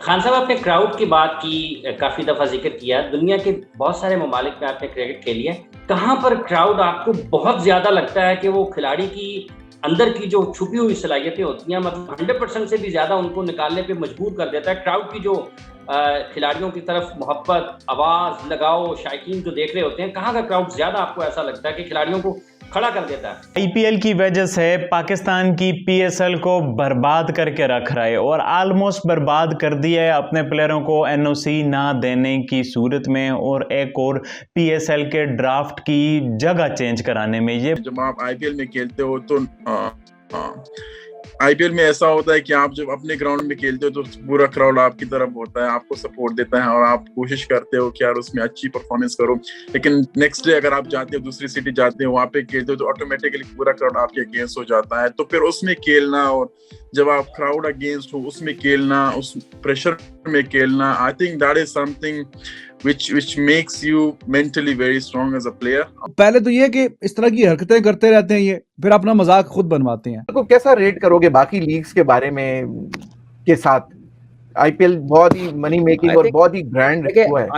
खान साहब, आपने क्राउड की बात की, काफ़ी दफ़ा ज़िक्र किया। दुनिया के बहुत सारे ममालिक में आपने क्रिकेट खेली है। कहाँ पर क्राउड आपको बहुत ज़्यादा लगता है कि वो खिलाड़ी की अंदर की जो छुपी हुई सलाहियतें होती हैं, मतलब 100% से भी ज़्यादा उनको निकालने पे मजबूर कर देता है? क्राउड की जो खिलाड़ियों की तरफ मोहब्बत, आवाज़, लगाव, शायकीन जो देख रहे होते हैं, कहाँ का क्राउड ज़्यादा आपको ऐसा लगता है कि खिलाड़ियों को खड़ा कर देता है? आईपीएल की वजह से पाकिस्तान की पीएसएल को बर्बाद करके रख रहा है और ऑलमोस्ट बर्बाद कर दिया है अपने प्लेयरों को एनओसी ना देने की सूरत में और एक और पीएसएल के ड्राफ्ट की जगह चेंज कराने में। ये जब आप आईपीएल में खेलते हो तो आईपीएल में ऐसा होता है कि आप जब अपने ग्राउंड में खेलते हो तो पूरा क्राउड आपकी तरफ होता है, आपको सपोर्ट देता है और आप कोशिश करते हो कि यार उसमें अच्छी परफॉर्मेंस करो। लेकिन नेक्स्ट डे अगर आप जाते हो, दूसरी सिटी जाते हो, वहां पे खेलते हो तो ऑटोमेटिकली पूरा क्राउड आपके अगेंस्ट हो जाता है। तो फिर उसमें खेलना और जब आप क्राउड अगेंस्ट हो उसमें खेलना, उस प्रेशर में खेलना, I think that is something which makes you mentally very strong as a player. पहले तो ये कि इस तरह की हरकतें करते रहते हैं, ये फिर अपना मजाक खुद बनवाते हैं। तो कैसा रेट करोगे बाकी लीग्स के बारे में के साथ? आईपीएल बहुत ही मनी मेकिंग और बहुत ही ब्रांड हुआ है।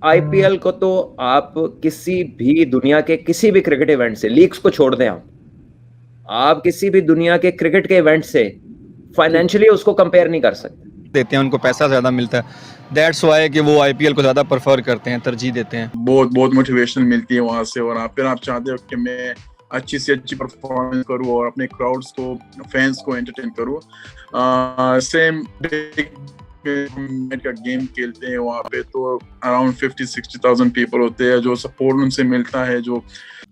आईपीएल को तो आप किसी भी दुनिया के किसी भी क्रिकेट इवेंट से, लीग्स को छोड़ दें, आप किसी भी दुनिया के क्रिकेट के इवेंट से फाइनेंशियली उसको कंपेयर नहीं कर सकते। देते हैं, उनको पैसा ज्यादा मिलता है, दैट्स व्हाई कि वो आईपीएल को ज्यादा प्रेफर करते हैं, तरजीह देते हैं। बहुत मोटिवेशन मिलती है वहां से और फिर आप चाहते हो कि मैं अच्छी से अच्छी परफॉर्मेंस करूं और अपने क्राउड्स को, फैंस को एंटरटेन करूं। सेम का गेम खेलते हैं वहां पे तो अराउंड 50-60,000 पीपल होते हैं, जो सपोर्ट उनसे मिलता है। जो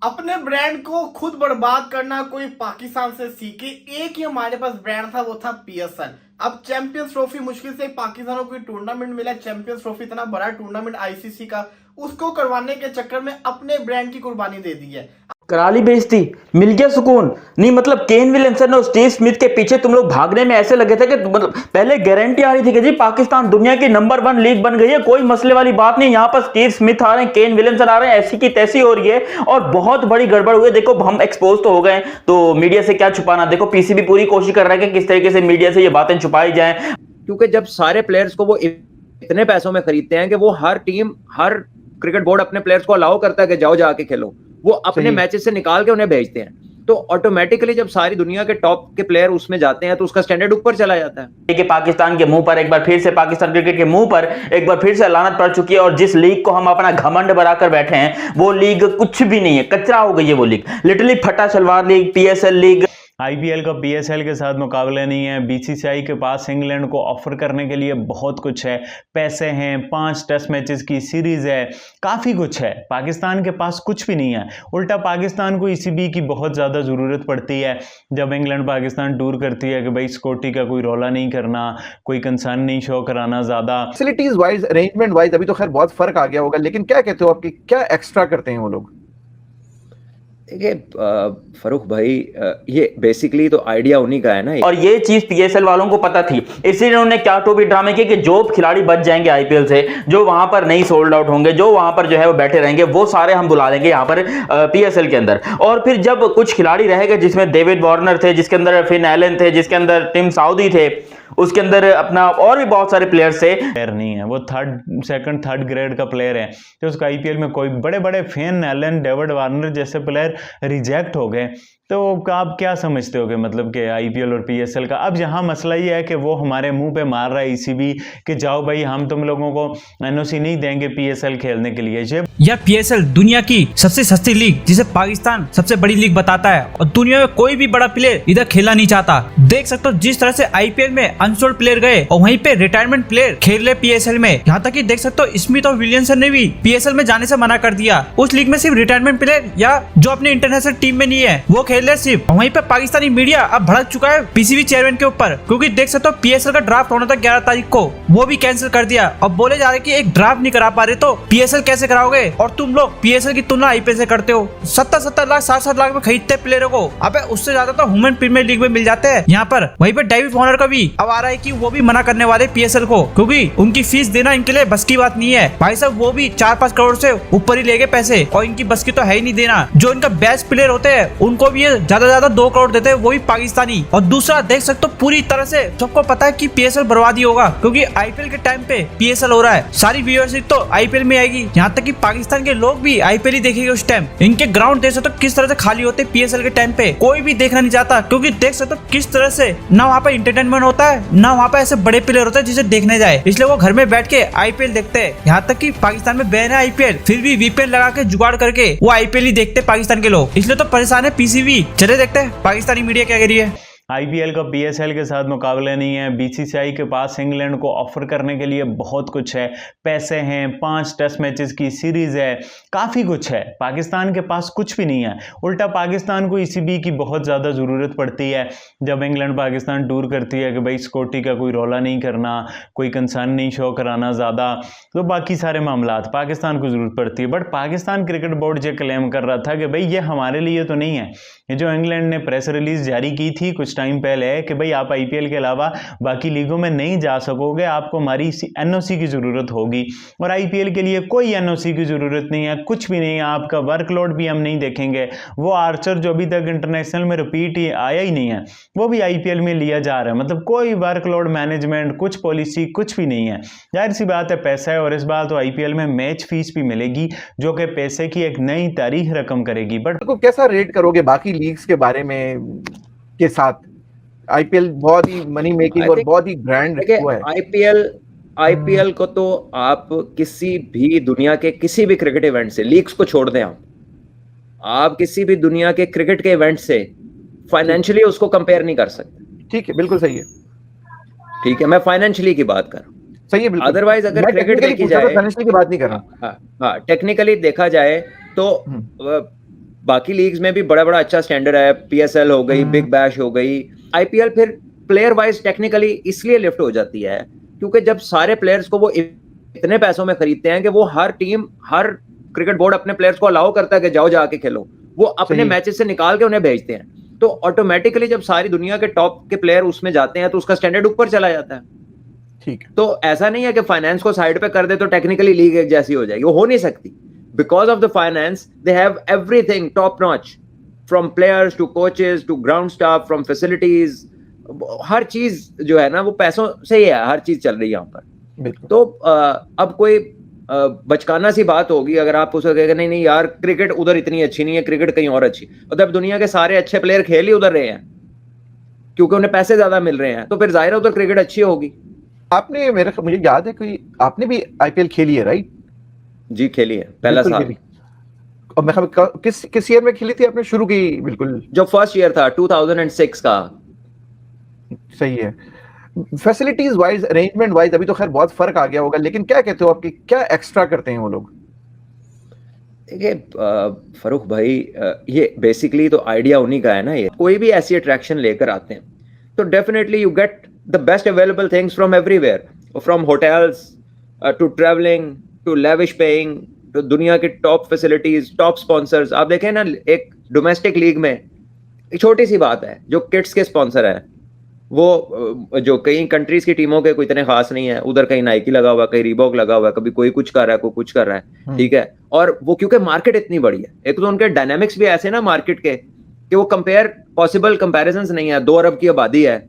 अपने ब्रांड को खुद बर्बाद करना कोई पाकिस्तान से सीखे। एक ही हमारे पास ब्रांड था, वो था पीएसएल। अब चैंपियंस ट्रॉफी मुश्किल से पाकिस्तान को कोई टूर्नामेंट मिला। चैंपियंस ट्रॉफी इतना बड़ा टूर्नामेंट आईसीसी का, उसको करवाने के चक्कर में अपने ब्रांड की कुर्बानी दे दी है। करा ली बेइज्जती, मिल गया सुकून। नहीं मतलब केन विलियमसन और स्टीव स्मिथ के पीछे तुम लोग भागने में ऐसे लगे थे कि मतलब पहले गारंटी आ रही थी कि जी पाकिस्तान दुनिया की नंबर 1 लीग बन गई है, कोई मसले वाली बात नहीं। यहाँ पर स्टीव स्मिथ आ रहे हैं, केन विलियमसन आ रहे हैं, ऐसी की तैसी हो रही है और बहुत बड़ी गड़बड़ हुई है। देखो हम एक्सपोज तो हो गए, तो मीडिया से क्या छुपाना। देखो पीसीबी पूरी कोशिश कर रहा है कि किस तरीके से मीडिया से ये बातें छुपाई जाए, क्योंकि जब सारे प्लेयर्स को वो इतने पैसों में खरीदते हैं कि वो हर टीम, हर क्रिकेट बोर्ड अपने प्लेयर्स को अलाउ करता है कि जाओ जाके खेलो, वो अपने मैचेस से निकाल के उन्हें भेजते हैं। तो ऑटोमेटिकली जब सारी दुनिया के टॉप के प्लेयर उसमें जाते हैं तो उसका स्टैंडर्ड ऊपर चला जाता है। कि पाकिस्तान के मुंह पर एक बार फिर से, पाकिस्तान क्रिकेट के मुंह पर एक बार फिर से लानत पड़ चुकी है और जिस लीग को हम अपना घमंड बनाकर बैठे हैं वो लीग कुछ भी नहीं है, कचरा हो गई है वो लीग। लिटरली फटा salwar league, PSL league. IPL का पीएसएल के साथ मुकाबला नहीं है। बीसीसीआई के पास इंग्लैंड को ऑफर करने के लिए बहुत कुछ है, पैसे हैं, 5 टेस्ट मैचेस की सीरीज है, काफ़ी कुछ है। पाकिस्तान के पास कुछ भी नहीं है। उल्टा पाकिस्तान को ईसीबी की बहुत ज़्यादा ज़रूरत पड़ती है जब इंग्लैंड पाकिस्तान टूर करती है कि भाई सिक्योरिटी का कोई रौला नहीं करना, कोई कंसर्न नहीं शो कराना ज़्यादा। फैसिलिटीज वाइज, अरेंजमेंट वाइज अभी तो खैर बहुत फर्क आ गया होगा, लेकिन क्या कहते हो, आपकी क्या एक्स्ट्रा करते हैं वो लोग? देखिए फरूख भाई, ये बेसिकली तो आइडिया उन्हीं का है ना। और ये चीज पीएसएल वालों को पता थी, इसलिए उन्होंने क्या तो भी ड्रामे किए कि जो खिलाड़ी बच जाएंगे आईपीएल से, जो वहां पर नहीं सोल्ड आउट होंगे, जो वहां पर जो है वो बैठे रहेंगे, वो सारे हम बुला लेंगे यहाँ पर पीएसएल के अंदर। और फिर जब कुछ खिलाड़ी रहेंगे जिसमें डेविड वार्नर थे, जिसके अंदर फिन एलन थे, जिसके अंदर टिम साउदी थे, उसके अंदर अपना और भी बहुत सारे प्लेयर्स थे। प्लेयर नहीं है वो, थर्ड ग्रेड का प्लेयर है। तो उसका आईपीएल में कोई बड़े बड़े फिन एलन, डेविड वार्नर जैसे प्लेयर रिजेक्ट हो गए। तो आप क्या समझते हो कि मतलब कि आईपीएल और पीएसएल का अब यहाँ मसला ये है कि वो हमारे मुंह पे मार रहा है ईसीबी कि जाओ भाई हम तुम लोगों को एनओसी नहीं देंगे पीएसएल खेलने के लिए। यार पीएसएल दुनिया की सबसे सस्ती लीग जिसे पाकिस्तान सबसे बड़ी लीग बताता है और दुनिया में कोई भी बड़ा प्लेयर इधर खेलना नहीं चाहता। देख सकते हो जिस तरह से आईपीएल में अनसोल्ड प्लेयर गए और वहीं पे रिटायरमेंट प्लेयर खेल रहे पीएसएल में। यहाँ तक कि देख सकते हो स्मिथ और विलियमसन ने भी पीएसएल में जाने से मना कर दिया। उस लीग में सिर्फ रिटायरमेंट प्लेयर या जो अपने इंटरनेशनल टीम में नहीं है वो खेल रहे सिर्फ। वहीं पे पाकिस्तानी मीडिया अब भड़क चुका है पीसीबी चेयरमैन के ऊपर, क्योंकि देख सकते हो पीएसएल का ड्राफ्ट होना था 11 तारीख को, वो भी कैंसिल कर दिया। अब बोले जा रहे कि एक ड्राफ्ट नहीं करा पा रहे तो पीएसएल कैसे कराओगे। और तुम लोग पीएसएल की तुलना आईपीएल से करते हो। 70-70 लाख 60-60 लाख में खरीदते हैं प्लेयरों को। अबे उससे ज्यादा तो वुमेन प्रीमियर लीग में मिल जाते हैं यहाँ पर। वहीं पे डेविड वॉर्नर का भी अब आ रहा है कि वो भी मना करने वाले पीएसएल को, क्योंकि उनकी फीस देना इनके लिए बस की बात नहीं है भाई साहब। वो भी 4-5 करोड़ से ऊपर ही ले गए पैसे और इनकी बस की तो है ही नहीं देना। जो इनका बेस्ट प्लेयर होते हैं उनको भी ये ज्यादा 2 करोड़ देते हैं, वो भी पाकिस्तानी। और दूसरा देख सकते हो पूरी तरह से सबको पता है कि पीएसएल बर्बादी होगा, क्योंकि आईपीएल के टाइम पे पीएसएल हो रहा है। सारी व्यूअरशिप तो आईपीएल में आएगी, यहाँ तक कि पाकिस्तान के लोग भी आईपीएल ही देखेंगे उस टाइम। इनके ग्राउंड देख सकते हो किस तरह से खाली होते हैं पीएसएल के टाइम पे, कोई भी देखना नहीं चाहता, क्योंकि देख सकते हो किस तरह से ना वहाँ पे इंटरटेनमेंट होता है ना वहाँ पे ऐसे बड़े प्लेयर होते हैं जिसे देखने जाए, इसलिए वो घर में बैठ के आईपीएल देखते हैं। यहाँ तक कि पाकिस्तान में बैन है आईपीएल, फिर भी वीपीएन लगा के जुगाड़ करके वो आईपीएल ही देखते पाकिस्तान के लोग, इसलिए तो परेशान है पीसीबी। चले देखते हैं पाकिस्तानी मीडिया क्या कह रही है। आईपीएल का पीएसएल के साथ मुकाबले नहीं है। बीसीसीआई के पास इंग्लैंड को ऑफर करने के लिए बहुत कुछ है, पैसे हैं, 5 टेस्ट मैचेस की सीरीज है, काफ़ी कुछ है। पाकिस्तान के पास कुछ भी नहीं है। उल्टा पाकिस्तान को ईसीबी की बहुत ज़्यादा ज़रूरत पड़ती है। जब इंग्लैंड पाकिस्तान टूर करती है कि भाई सिक्योरिटी का कोई रौला नहीं करना, कोई कंसर्न नहीं शो कराना ज़्यादा, तो बाकी सारे मामलात पाकिस्तान को ज़रूरत पड़ती है। बट पाकिस्तान क्रिकेट बोर्ड ये क्लेम कर रहा था कि भाई ये हमारे लिए तो नहीं है। ये जो इंग्लैंड ने प्रेस रिलीज जारी की थी कुछ टाइम पहले कि भाई आप आईपीएल के अलावा बाकी लीगों में नहीं जा सकोगे, आपको हमारी एनओसी की ज़रूरत होगी। और आईपीएल के लिए कोई एनओसी की ज़रूरत नहीं है, कुछ भी नहीं है। आपका वर्कलोड भी हम नहीं देखेंगे। वो आर्चर जो अभी तक इंटरनेशनल में रिपीट ही आया ही नहीं है, वो भी आईपीएल में लिया जा रहा है। मतलब कोई वर्कलोड मैनेजमेंट, कुछ पॉलिसी, कुछ भी नहीं है। जाहिर सी बात है पैसा है, और इस बार तो आईपीएल में मैच फीस भी मिलेगी जो कि पैसे की एक नई तारीख रकम करेगी। बट को कैसा रेट करोगे बाकी लीग्स के बारे में के साथ? आईपीएल बहुत ही मनी मेकिंग और बहुत ही ग्रैंड वो है। आईपीएल को तो आप किसी भी दुनिया के किसी भी क्रिकेट इवेंट से, लीग्स को छोड़ दें, आप किसी भी दुनिया के क्रिकेट के इवेंट से फाइनेंशियली उसको कंपेयर नहीं कर सकते। ठीक है, बिल्कुल सही है। ठीक है, मैं फाइनेंशियली की बात कर रहा हूँ, सही है बिल्कुल। अदरवाइज अगर क्रिकेट देखी जाए, फाइनेंशियली की बात नहीं कर रहा। हाँ, टेक्निकली देखा जाए तो बाकी लीग्स में भी बड़ा अच्छा स्टैंडर्ड है। पीएसएल हो गई, बिग बैश हो गई, आईपीएल फिर प्लेयर वाइज टेक्निकली इसलिए लिफ्ट हो जाती है क्योंकि जब सारे प्लेयर्स को वो इतने पैसों में खरीदते हैं कि वो हर टीम, हर क्रिकेट बोर्ड अपने प्लेयर्स को अलाउ करता है कि जाओ जाके खेलो, वो अपने मैचेस से निकाल के उन्हें भेजते हैं। तो ऑटोमेटिकली जब सारी दुनिया के टॉप के प्लेयर उसमें जाते हैं तो उसका स्टैंडर्ड ऊपर चला जाता है। ठीक है, तो ऐसा नहीं है कि फाइनेंस को साइड पे कर दे तो टेक्निकली लीग एक जैसी हो जाएगी, वो हो नहीं सकती। Because of the finance they have everything top notch, from players to coaches to ground staff, from facilities, हर चीज जो है ना वो पैसों से ही है, हर चीज चल रही है यहाँ पर। तो अब कोई बचकाना सी बात होगी अगर आप उसे कहेंगे नहीं यार क्रिकेट उधर इतनी अच्छी नहीं है, क्रिकेट कहीं और अच्छी। मतलब दुनिया के सारे अच्छे प्लेयर खेल ही उधर रहे हैं क्योंकि उन्हें पैसे ज्यादा मिल रहे हैं, तो फिर जाहिर है उधर क्रिकेट अच्छी होगी। आपने मुझे याद है कि आपने भी आईपीएल खेली है, राइट? जी खेली है, पहला साल। और मैं किस ईयर में खेली थी आपने? शुरू की बिल्कुल जो फर्स्ट ईयर था 2006 का। सही है। फैसिलिटीज वाइज, अरेंजमेंट वाइज अभी तो खैर बहुत फर्क आ गया होगा, लेकिन क्या कहते हो आपकी क्या एक्स्ट्रा करते हैं वो लोग? देखिए फरूख भाई, ये बेसिकली तो आइडिया उन्हीं का है ना। ये कोई भी ऐसी अट्रैक्शन लेकर आते हैं तो definitely you get the best available things from everywhere, from hotels to travelling to lavish paying to दुनिया की टॉप फैसिलिटीज, टॉप स्पॉन्सर्स। आप देखें ना, एक डोमेस्टिक लीग में एक छोटी सी बात है, जो किड्स के स्पॉन्सर है वो जो कई कंट्रीज की टीमों के कोई इतने खास नहीं है, उधर कहीं नाइकी लगा हुआ, कहीं रीबॉक लगा हुआ है, कभी कोई कुछ कर रहा है, कोई कुछ कर रहा है। ठीक है, और वो क्योंकि मार्केट इतनी बड़ी है, एक तो उनके डायनामिक्स भी ऐसे ना मार्केट के कि वो पॉसिबल कंपैरिजंस नहीं है। 2 अरब की आबादी है,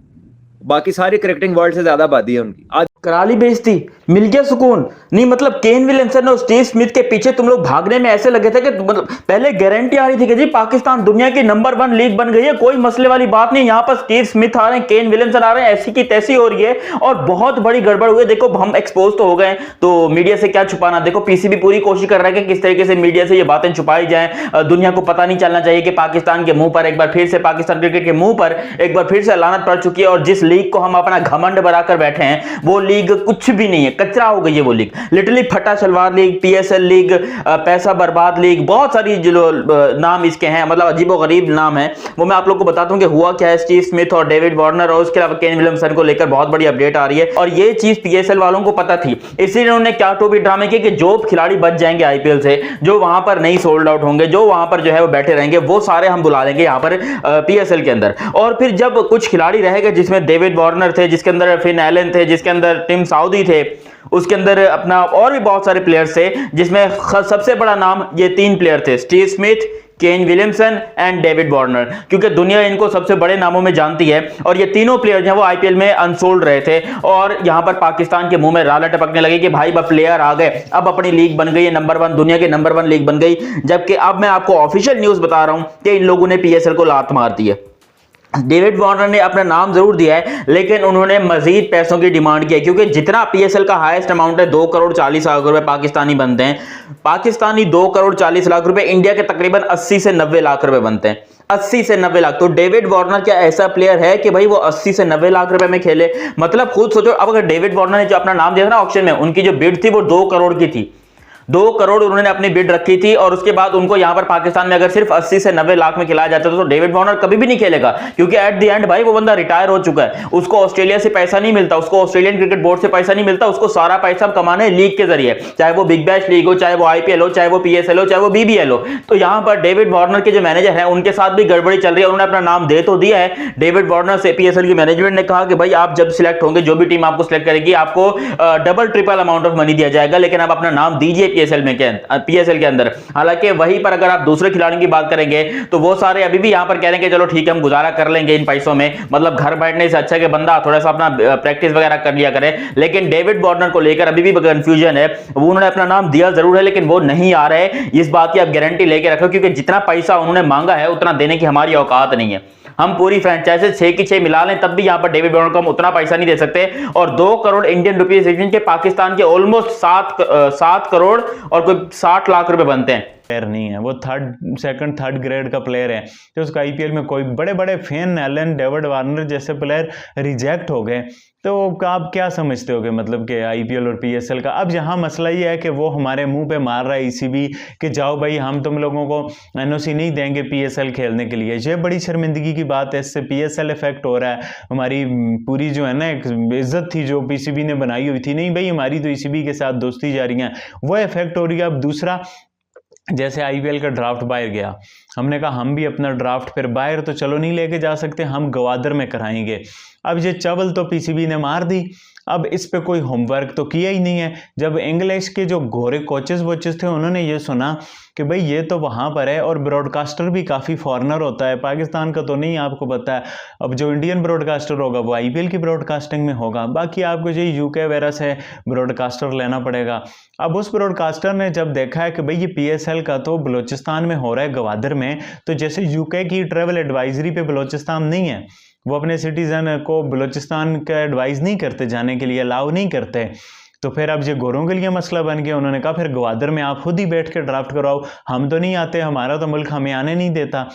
बाकी सारी क्रिकेटिंग वर्ल्ड से ज्यादा आबादी है उनकी। आज कराली बेइज्जती, मिल गया सुकून। नहीं मतलब केन विलियमसन और स्टीव स्मिथ के पीछे तुम लोग भागने में ऐसे लगे थे कि मतलब पहले गारंटी आ रही थी कि जी पाकिस्तान दुनिया की नंबर 1 लीग बन गई है, कोई मसले वाली बात नहीं। यहाँ पर स्टीव स्मिथ आ रहे हैं, केन विलियमसन आ रहे हैं, ऐसी की तैसी हो रही है और बहुत बड़ी गड़बड़ हुई है। देखो हम एक्सपोज तो हो गए, तो मीडिया से क्या छुपाना। देखो पीसीबी पूरी कोशिश कर रहा है कि किस तरीके से मीडिया से ये बातें छुपाई जाए, दुनिया को पता नहीं चलना चाहिए कि पाकिस्तान के मुंह पर एक बार फिर से, पाकिस्तान क्रिकेट के मुंह पर एक बार फिर से लानत पड़ चुकी है। और जिस लीग को हम अपना घमंड बनाकर बैठे हैं वो लीग कुछ भी नहीं है, कचरा हो गई है वो लीग, लिटरली फटा शलवार लीग, पीएसएल लीग, पैसा बर्बाद लीग, बहुत सारी जो नाम इसके हैं, मतलब अजीबोगरीब नाम है। वो मैं आप लोग को बताता हूं कि हुआ क्या है। स्टीव स्मिथ और डेविड वार्नर और उसके अलावा केन विलियमसन को लेकर बहुत बड़ी अपडेट आ रही है, और ये चीज पीएसएल वालों को पता थी, इसलिए उन्होंने क्या तो भी ड्रामे किए कि जो खिलाड़ी बच जाएंगे आईपीएल से, जो वहां पर नहीं सोल्ड आउट होंगे, जो वहां पर जो है वो बैठे रहेंगे, वो सारे हम बुला लेंगे यहाँ पर पीएसएल के अंदर। और फिर जब कुछ खिलाड़ी रहेंगे जिसमें डेविड वार्नर थे, जिसके अंदर फिन एलन थे, जिसके अंदर टिम साउदी थे, उसके अंदर अपना और भी बहुत सारे प्लेयर्स थे, जिसमें सबसे बड़ा नाम ये 3 प्लेयर थे, Steve Smith, Kane Williamson and David Warner, क्योंकि दुनिया इनको सबसे बड़े नामों में जानती है। और ये तीनों प्लेयर जो है वो आईपीएल में अनसोल्ड रहे थे, और यहां पर पाकिस्तान के मुंह में राला टपकने लगे कि भाई अब प्लेयर आ गए, अब अपनी लीग बन गई है नंबर 1, दुनिया की नंबर 1 लीग बन गई। जबकि अब मैं आपको ऑफिशियल न्यूज बता रहा हूं कि इन लोगों ने पीएसएल को लात मार दी है। डेविड वार्नर ने अपना नाम जरूर दिया है, लेकिन उन्होंने मजीद पैसों की डिमांड की है, क्योंकि जितना पीएसएल का हाईएस्ट अमाउंट है 2 करोड़ 40 लाख रुपए पाकिस्तानी बनते हैं। पाकिस्तानी 2 करोड़ 40 लाख रुपए, इंडिया के तकरीबन 80 से 90 लाख रुपए बनते हैं, 80 से 90 लाख। तो डेविड वार्नर क्या ऐसा प्लेयर है कि भाई वो 80 से 90 लाख रुपए में खेले? मतलब खुद सोचो, अब अगर डेविड वार्नर ने जो अपना नाम दिया था ना ऑक्शन में, उनकी जो बिड थी वो 2 करोड़ की थी, 2 करोड़ उन्होंने अपनी बिड रखी थी, और उसके बाद उनको यहां पर पाकिस्तान में अगर सिर्फ 80 से 90 लाख में खिलाया जाता तो डेविड वार्नर कभी भी नहीं खेलेगा, क्योंकि एट द एंड भाई वो बंदा रिटायर हो चुका है, उसको ऑस्ट्रेलिया से पैसा नहीं मिलता, उसको ऑस्ट्रेलियन क्रिकेट बोर्ड से पैसा नहीं मिलता, उसको सारा पैसा कमाना है लीग के जरिए, चाहे वो बिग बैश लीग हो, चाहे वो आईपीएल हो, चाहे वो पीएसएल हो, चाहे वो बीबीएल हो। तो यहां पर डेविड वार्नर के जो मैनेजर हैं उनके साथ भी गड़बड़ी चल रही है। उन्होंने अपना नाम दे तो दिया है डेविड वार्नर से, पीएसएल की मैनेजमेंट ने कहा कि भाई आप जब सिलेक्ट होंगे, जो भी टीम आपको सिलेक्ट करेगी, आपको double triple amount of money दिया जाएगा, लेकिन आप अपना नाम दीजिए पीएसएल के अंदर। हालांकि वहीं पर अगर आप दूसरे खिलाड़ियों की बात करेंगे तो वो सारे अभी भी यहां पर कह रहे हैं कि चलो ठीक है हम गुजारा कर लेंगे इन पैसों में, मतलब घर बैठने से अच्छा है कि बंदा थोड़ा सा अपना प्रैक्टिस वगैरह कर लिया करे। लेकिन डेविड वार्नर को लेकर अभी भी कंफ्यूजन है, वो उन्होंने अपना नाम दिया जरूर है लेकिन वो नहीं आ रहे, इस बात की आप गारंटी लेके रखो, क्योंकि जितना पैसा उन्होंने मांगा है उतना देने की हमारी औकात नहीं है। हम पूरी फ्रेंचाइजी 6 की 6 मिला लें तब भी यहां पर डेविड वार्नर को हम उतना पैसा नहीं दे सकते, और 2 करोड़ इंडियन रुपीस के पाकिस्तान के ऑलमोस्ट 7 करोड़ और कोई 60 लाख रुपए बनते हैं। प्लेयर नहीं है, वो थर्ड ग्रेड का प्लेयर है, तो उसका आईपीएल में कोई बड़े बड़े फैन एलन, डेविड वार्नर जैसे प्लेयर रिजेक्ट हो गए। तो आप क्या समझते हो कि मतलब कि आईपीएल और पीएसएल का अब यहाँ मसला ये है कि वो हमारे मुंह पे मार रहा है ईसीबी कि जाओ भाई हम तुम लोगों को एनओसी नहीं देंगे पीएसएल खेलने के लिए। ये बड़ी शर्मिंदगी की बात है, इससे पीएसएल इफेक्ट हो रहा है, हमारी पूरी जो है ना एक इज्जत थी जो पीसीबी ने बनाई हुई थी, नहीं भाई हमारी तो ईसीबी के साथ दोस्ती जा रही है, वो इफेक्ट हो रही है। अब दूसरा, जैसे आईपीएल का ड्राफ्ट बाहर गया, हमने कहा हम भी अपना ड्राफ्ट फिर बाहर तो चलो नहीं लेके जा सकते, हम गवादर में कराएंगे। अब ये चवल तो पीसीबी ने मार दी, अब इस पे कोई होमवर्क तो किया ही नहीं है। जब इंग्लिश के जो गोरे कोचेस वोचेस थे उन्होंने ये सुना कि भाई ये तो वहाँ पर है, और ब्रॉडकास्टर भी काफ़ी फॉरेनर होता है, पाकिस्तान का तो नहीं आपको पता है। अब जो इंडियन ब्रॉडकास्टर होगा वो आईपीएल की ब्रॉडकास्टिंग में होगा, बाकी आपको जो यूके वगैरह से ब्रॉडकास्टर लेना पड़ेगा। अब उस ब्रॉडकास्टर ने जब देखा है कि भाई ये पीएसएल का तो बलूचिस्तान में हो रहा है, गवादर में, तो जैसे यूके की ट्रेवल एडवाइजरी पे बलूचिस्तान नहीं है, वो अपने सिटीजन को बलूचिस्तान का एडवाइस नहीं करते जाने के लिए, अलाउ नहीं करते, तो फिर अब ये गोरों के लिए मसला बन गया। उन्होंने कहा फिर गवादर में आप खुद ही बैठ के ड्राफ्ट कराओ, हम तो नहीं आते, हमारा तो मुल्क हमें आने नहीं देता।